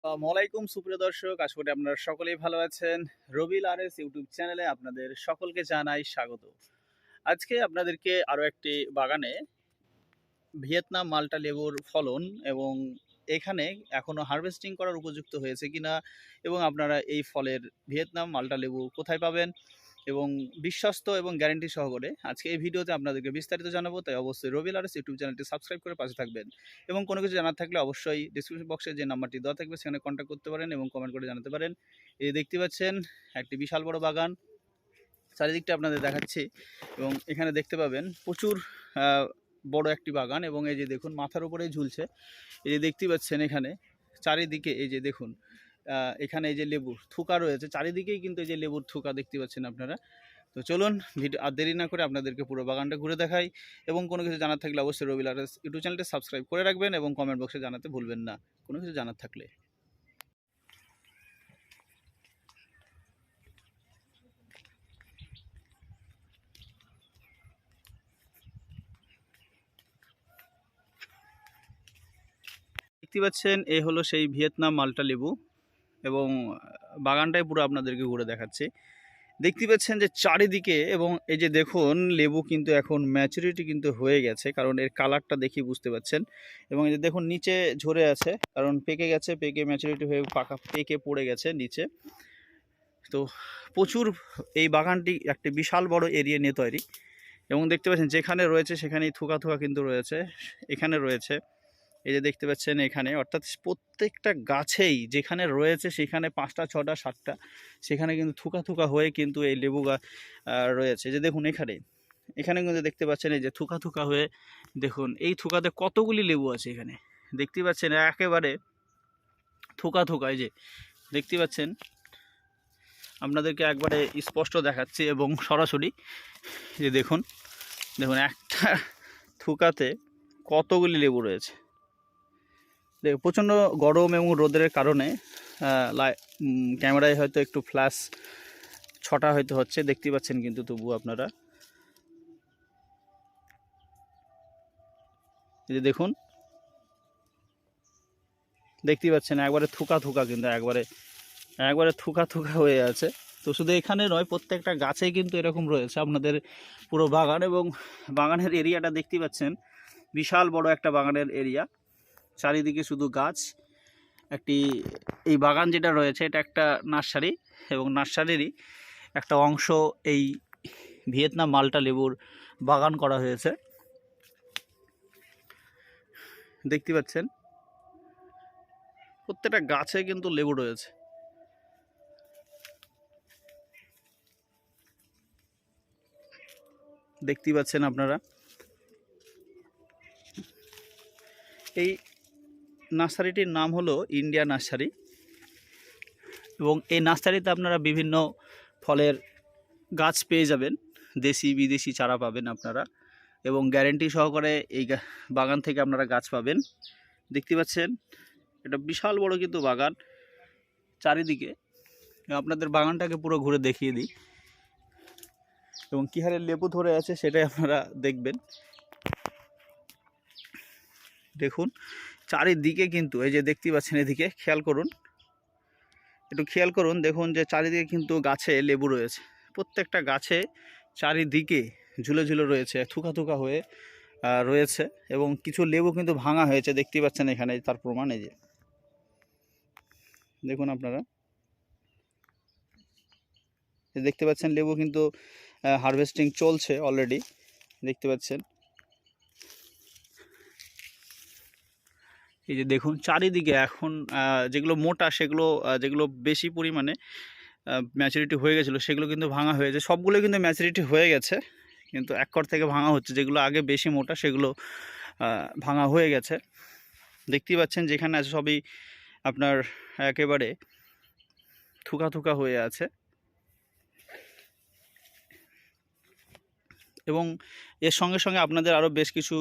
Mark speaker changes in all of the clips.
Speaker 1: আসসালামাইকুম সুপ্রিয় দর্শক, আশা করি আপনারা সকলেই ভালো আছেন। রবিল আরএস ইউটিউব চ্যানেলে আপনাদের সকলকে জানাই স্বাগত। আজকে আপনাদেরকে আরও একটি বাগানে ভিয়েতনাম মাল্টা লেবুর ফলন এবং এখানে এখনও হারভেস্টিং করার উপযুক্ত হয়েছে কিনা এবং আপনারা এই ফলের ভিয়েতনাম মাল্টা লেবু কোথায় পাবেন এবং বিশ্বস্ত এবং গ্যারান্টি সহকারে আজকে এই ভিডিওতে আপনাদেরকে বিস্তারিত জানাবো। তাই অবশ্যই রবিল আরএস ইউটিউব চ্যানেলটি সাবস্ক্রাইব করে পাশে থাকবেন এবং কোনো কিছু জানার থাকলে অবশ্যই ডিসক্রিপশন বক্সে যে নাম্বারটি দেওয়া থাকবে সেখানে কন্ট্যাক্ট করতে পারেন এবং কমেন্ট করে জানাতে পারেন। এই দেখতে পাচ্ছেন একটি বিশাল বড় বাগান, চারিদিকটা আপনাদের দেখাচ্ছি এবং এখানে দেখতে পাবেন প্রচুর বড় একটি বাগান এবং এই যে দেখুন মাথার উপরেই ঝুলছে। এই যে দেখতে পাচ্ছেন এখানে চারিদিকে এই যে দেখুন এখানে এই যে লেবুর থুকা রয়েছে, চারিদিকেই কিন্তু এই যে লেবুর থুকা দেখতে পাচ্ছেন আপনারা। তো চলুন ভিডিও আর দেরি না করে আপনাদেরকে পুরো বাগানটা ঘুরে দেখাই এবং কোনো কিছু জানার থাকলে অবশ্যই রবিল আরএস ইউটিউব চ্যানেলটি সাবস্ক্রাইব করে রাখবেন এবং কমেন্ট বক্সে জানাতে ভুলবেন না কোনো কিছু জানার থাকলে। দেখতে পাচ্ছেন এই হলো সেই ভিয়েতনাম মাল্টা লেবু এবং বাগানটাই পুরো আপনাদেরকে ঘুরে দেখাচ্ছি। দেখতে পাচ্ছেন যে চারিদিকে এবং এই যে দেখুন লেবু কিন্তু এখন ম্যাচুরিটি কিন্তু হয়ে গেছে, কারণ এর কালারটা দেখি বুঝতে পাচ্ছেন। এবং এই যে দেখুন নিচে ঝরে আছে, কারণ পেকে গেছে, পেকে ম্যাচুরিটি হয়ে পাকা পেকে পড়ে গেছে নিচে। তো প্রচুর এই বাগানটি একটি বিশাল বড় এরিয়া নিয়ে তৈরি এবং দেখতে পাচ্ছেন যেখানে রয়েছে সেখানেই থুকা থুকা কিন্তু রয়েছে, এখানে রয়েছে এই যে দেখতে পাচ্ছেন এখানে, অর্থাৎ প্রত্যেকটা গাছেই যেখানে রয়েছে সেখানে 5টা 6টা 7টা সেখানে কিন্তু থুকা থুকা হয়ে কিন্তু এই লেবু রয়েছে। যে দেখুন এখানে এখানে কিন্তু দেখতে পাচ্ছেন এই যে থুকা থুকা হয়ে দেখুন এই থুকাতে কতগুলি লেবু আছে এখানে দেখতে পাচ্ছেন, একেবারে থুকা থুকা। এই যে দেখতে পাচ্ছেন আপনাদেরকে একবারে স্পষ্ট দেখাচ্ছি এবং সরাসরি যে দেখুন দেখুন একটা থুকাতে কতগুলি লেবু রয়েছে। দেখো প্রচণ্ড গরম এবং রোদের কারণে ক্যামেরায় হয়তো একটু ফ্ল্যাশ ছটা হয়তো হচ্ছে, দেখতে পাচ্ছেন কিন্তু তবু আপনারা এই যে দেখুন দেখতে পাচ্ছেন একবারে থুকা থুকা, কিন্তু একবারে থুকা থুকা হয়ে আছে। তো শুধু এখানে নয়, প্রত্যেকটা গাছেই কিন্তু এরকম রয়েছে আপনাদের পুরো বাগান এবং বাগানের এরিয়াটা দেখতে পাচ্ছেন বিশাল বড় একটা বাগানের এরিয়া, চারিদিকে শুধু গাছ। এই বাগান যেটা রয়েছে এটা একটা নার্সারি এবং নার্সারিরই একটা অংশ এই ভিয়েতনাম মাল্টা লেবুর বাগান করা হয়েছে। দেখতে পাচ্ছেন প্রত্যেকটা গাছে কিন্তু লেবু রয়েছে। দেখতে পাচ্ছেন আপনারা এই নার্সারিটির নাম হলো ইন্ডিয়া নার্সারি এবং এই নার্সারিতে আপনারা বিভিন্ন ফলের গাছ পেয়ে যাবেন, দেশি বিদেশি চারা পাবেন আপনারা এবং গ্যারেন্টি সহকারে এই বাগান থেকে আপনারা গাছ পাবেন। দেখতে পাচ্ছেন এটা বিশাল বড় কিন্তু বাগান চারিদিকে। আপনাদের বাগানটাকে পুরো ঘুরে দেখিয়ে দিই এবং কী হারে লেবু ধরে আছে সেটাই আপনারা দেখবেন। দেখুন চারিদিকে কিন্তু এই যে দেখতে পাচ্ছেন, এদিকে খেয়াল করুন, একটু খেয়াল করুন, দেখুন যে চারিদিকে কিন্তু গাছে লেবু রয়েছে, প্রত্যেকটা গাছে চারিদিকে ঝুলে ঝুলে রয়েছে, থুকা থুকা হয়ে রয়েছে এবং কিছু লেবু কিন্তু ভাঙা হয়েছে দেখতে পাচ্ছেন এখানে, তার প্রমাণ এই যে দেখুন আপনারা দেখতে পাচ্ছেন লেবু কিন্তু হারভেস্টিং চলছে অলরেডি, দেখতে পাচ্ছেন এই যে দেখুন চারিদিকে এখন যেগুলো মোটা যেগুলো বেশি পরিমাণে ম্যাচুরিটি হয়ে গেছিলো সেগুলো কিন্তু ভাঙা হয়েছে, সবগুলো কিন্তু ম্যাচুরিটি হয়ে গেছে কিন্তু এক কর থেকে ভাঙা হচ্ছে, যেগুলো আগে বেশি মোটা সেগুলো ভাঙা হয়ে গেছে। দেখতেই পাচ্ছেন যেখানে আছে সবই আপনার একেবারে থুকা থুকা হয়ে আছে এবং এর সঙ্গে সঙ্গে আপনাদের আরও বেশ কিছু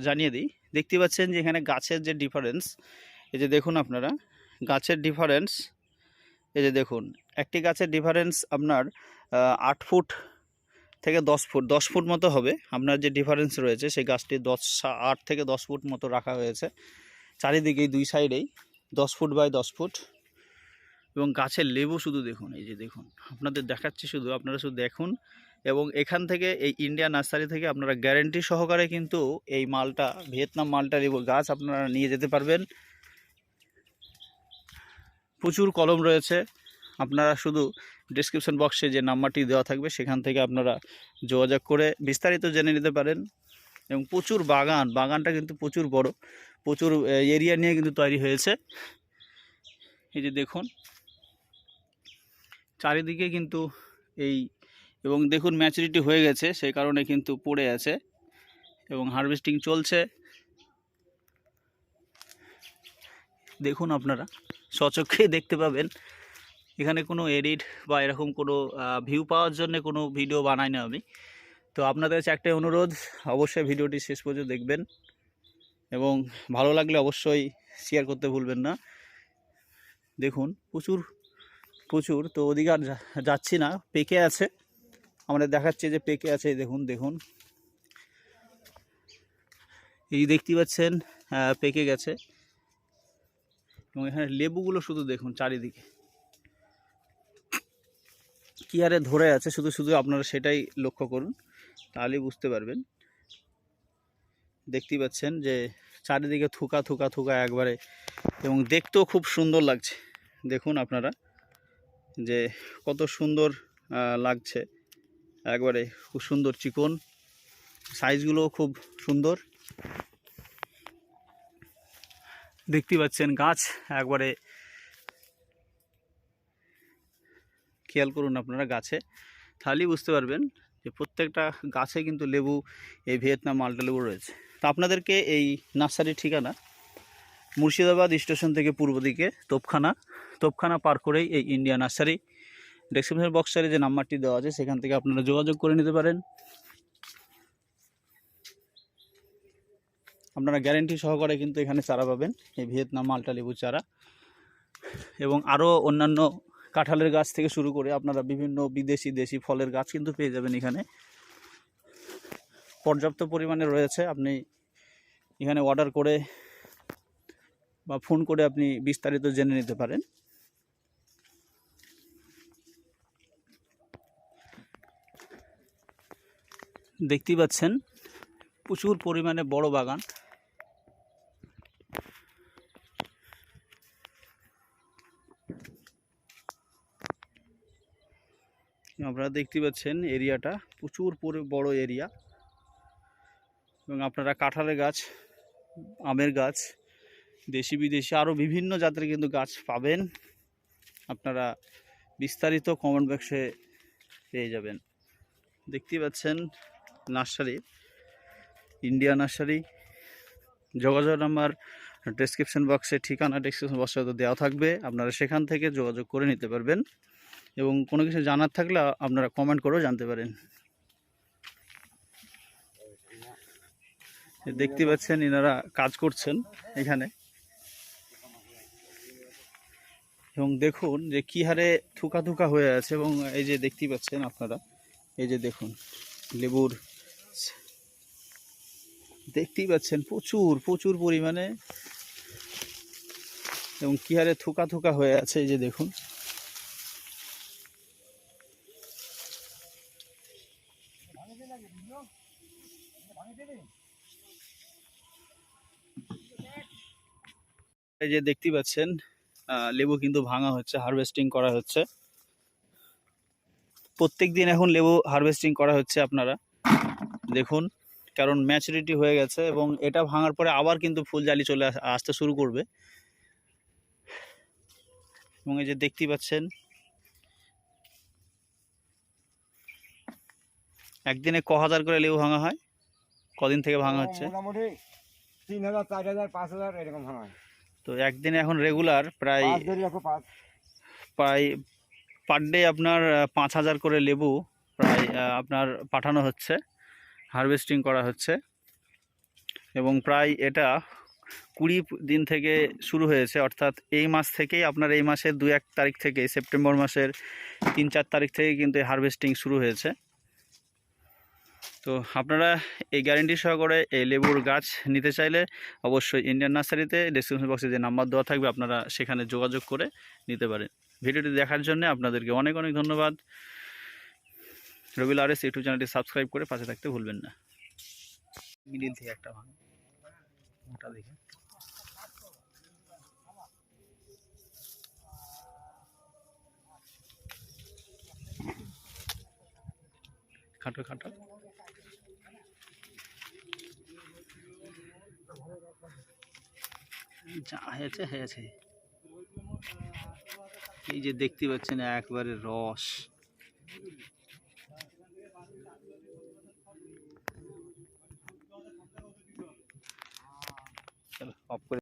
Speaker 1: জানিয়ে দিই। দেখতে পাচ্ছেন যে এখানে গাছের যে ডিফারেন্স, এই যে দেখুন আপনারা গাছের ডিফারেন্স, এই যে দেখুন একটি গাছের ডিফারেন্স আপনার 8 ফুট থেকে 10 ফুট মতো হবে আপনার যে ডিফারেন্স রয়েছে, সেই গাছটি 8 থেকে 10 ফুট মতো রাখা হয়েছে চারিদিকেই দুই সাইডেই। 10 ফুট বাই 10 ফুট। এবং গাছের লেবু শুধু দেখুন, এই যে দেখুন, আপনাদের দেখাচ্ছি, শুধু আপনারা শুধু দেখুন। এবং এখান থেকে এই ইন্ডিয়া নার্সারি থেকে আপনারা গ্যারেন্টি সহকারে কিন্তু এই মালটা, ভিয়েতনাম মালটা লেবু গাছ আপনারা নিয়ে যেতে পারবেন। প্রচুর কলম রয়েছে, আপনারা শুধু ডেসক্রিপশন বক্সে যে নাম্বারটি দেওয়া থাকবে সেখান থেকে আপনারা যোগাযোগ করে বিস্তারিত জেনে নিতে পারেন। এবং প্রচুর বাগানটা কিন্তু প্রচুর বড়, প্রচুর এরিয়া নিয়ে কিন্তু তৈরি হয়েছে। এই যে দেখুন চারিদিকে কিন্তু এই, এবং দেখুন ম্যাচুরিটি হয়ে গেছে, সেই কারণে কিন্তু পড়ে আছে এবং হারভেস্টিং চলছে। দেখুন আপনারা স্বচক্ষে দেখতে পাবেন, এখানে কোনো এডিট বা এরকম কোনো ভিউ পাওয়ার জন্য কোনো ভিডিও বানাই না আমি। তো আপনাদের কাছে একটাই অনুরোধ, অবশ্যই ভিডিওটি শেষ পর্যন্ত দেখবেন এবং ভালো লাগলে অবশ্যই শেয়ার করতে ভুলবেন না। দেখুন প্রচুর প্রচুর, তো ওদিকে আর যাচ্ছি না, পেকে আছে, আমাদের দেখাচ্ছে যে পেকে আছে। দেখুন দেখুন এই দেখতে পাচ্ছেন পেকে গেছে। এবং এখানে লেবুগুলো শুধু দেখুন চারিদিকে কী হারে ধরে আছে, শুধু শুধু আপনারা সেটাই লক্ষ্য করুন, তাহলেই বুঝতে পারবেন। দেখতেই পাচ্ছেন যে চারিদিকে থুকা থুকা থুকা একবারে, এবং দেখতেও খুব সুন্দর লাগছে। দেখুন আপনারা যে কত সুন্দর লাগছে, একবারে খুব সুন্দর চিকন, সাইজগুলো খুব সুন্দর। দেখতে পাচ্ছেন গাছ একবারে, খেয়াল করুন আপনারা গাছে, তাহলেই বুঝতে পারবেন যে প্রত্যেকটা গাছে কিন্তু লেবু, এই ভিয়েতনাম মালটা লেবু রয়েছে। তো আপনাদেরকে এই নার্সারির ঠিকানা মুর্শিদাবাদ স্টেশন থেকে পূর্ব দিকে তোপখানা পার করেই এই ইন্ডিয়া নার্সারি। ডেসক্রিপশন বক্সে যে নাম্বারটি দেওয়া আছে সেখান থেকে আপনারা যোগাযোগ করে নিতে পারেন। আপনারা গ্যারেন্টি সহকারে কিন্তু এখানে চারা পাবেন, এই ভিয়েতনাম মালটা লেবু চারা। এবং আরও অন্যান্য কাঁঠালের গাছ থেকে শুরু করে আপনারা বিভিন্ন বিদেশি দেশি ফলের গাছ কিন্তু পেয়ে যাবেন এখানে, পর্যাপ্ত পরিমাণে রয়েছে। আপনি এখানে অর্ডার করে বা ফোন করে আপনি বিস্তারিত জেনে নিতে পারেন। দেখতেই পাচ্ছেন প্রচুর পরিমাণে বড় বাগান। আপনারা দেখতে পাচ্ছেন এরিয়াটা প্রচুর বড় এরিয়া। এবং আপনারা কাঁঠালের গাছ, আমের গাছ, দেশি বিদেশি আরও বিভিন্ন জাতের কিন্তু গাছ পাবেন, আপনারা বিস্তারিত কমেন্ট বক্সে পেয়ে যাবেন। দেখতেই পাচ্ছেন নার্সারি, ইন্ডিয়া নার্সারি। যোগাযোগ নাম্বার ডেসক্রিপশন বক্সে, ঠিকানা ডেসক্রিপশন বক্সে দেওয়া থাকবে, আপনারা সেখান থেকে যোগাযোগ করে নিতে পারবেন। এবং কোনো কিছু জানার থাকলে আপনারা কমেন্ট করেও জানতে পারেন। দেখতে পাচ্ছেন এনারা কাজ করছেন এখানে, এবং দেখুন যে কী হারে থুকা থুকা হয়ে আছে। এবং এই যে দেখতেই পাচ্ছেন আপনারা, এই যে দেখুন লেবুর, দেখতেই পাচ্ছেন প্রচুর প্রচুর পরিমাণে, এবং কী হারে থুকা থুকা হয়ে আছে, এই যে দেখুন। এই যে দেখতেই পাচ্ছেন লেবু কিন্তু ভাঙা হচ্ছে, হারভেস্টিং করা হচ্ছে। প্রত্যেক দিন এখন লেবু হারভেস্টিং করা হচ্ছে, আপনারা দেখুন, কারণ ম্যাচুরিটি হয়ে গেছে। এবং এটা ভাঙার পরে আবার কিন্তু ফুলজালি চলে আসতে শুরু করবে। এবং এই যে দেখতেই পাচ্ছেন একদিনে ক হাজার করে লেবু ভাঙা হয়, কদিন থেকে ভাঙা হচ্ছে?
Speaker 2: মোটামুটি 3000, 4000, 5000 এরকম ভাঙা হয়।
Speaker 1: তো একদিনে এখন রেগুলার প্রায় পার ডে আপনার 5000 করে লেবু প্রায় আপনার পাঠানো হচ্ছে, হারভেস্টিং করা হচ্ছে। এবং প্রায় এটা 20 দিন থেকে শুরু হয়েছে, অর্থাৎ এই মাস থেকেই, আপনার এই মাসের 2-1 তারিখ থেকে, সেপ্টেম্বর মাসের 3-4 তারিখ থেকে কিন্তু হারভেস্টিং শুরু হয়েছে। তো আপনারা এই গ্যারেন্টি সহকারে এই লেবুর গাছ নিতে চাইলে অবশ্যই ইন্ডিয়ান নার্সারিতে ডেসক্রিপশন বক্সে যে নাম্বার দেওয়া থাকবে আপনারা সেখানে যোগাযোগ করে নিতে পারেন। ভিডিওটি দেখার জন্য আপনাদেরকে অনেক অনেক ধন্যবাদ। রবিল আরএস ইউটিউব চ্যানেলটি সাবস্ক্রাইব করে পাশে থাকতে ভুলবেন না। মিডিল থেকে একটা ভালো মোটা দেখে খাটো খাটো যা হয়েছে হয়েছে। এই যে দেখতে পাচ্ছেন একবারে রস। চলো অফ করে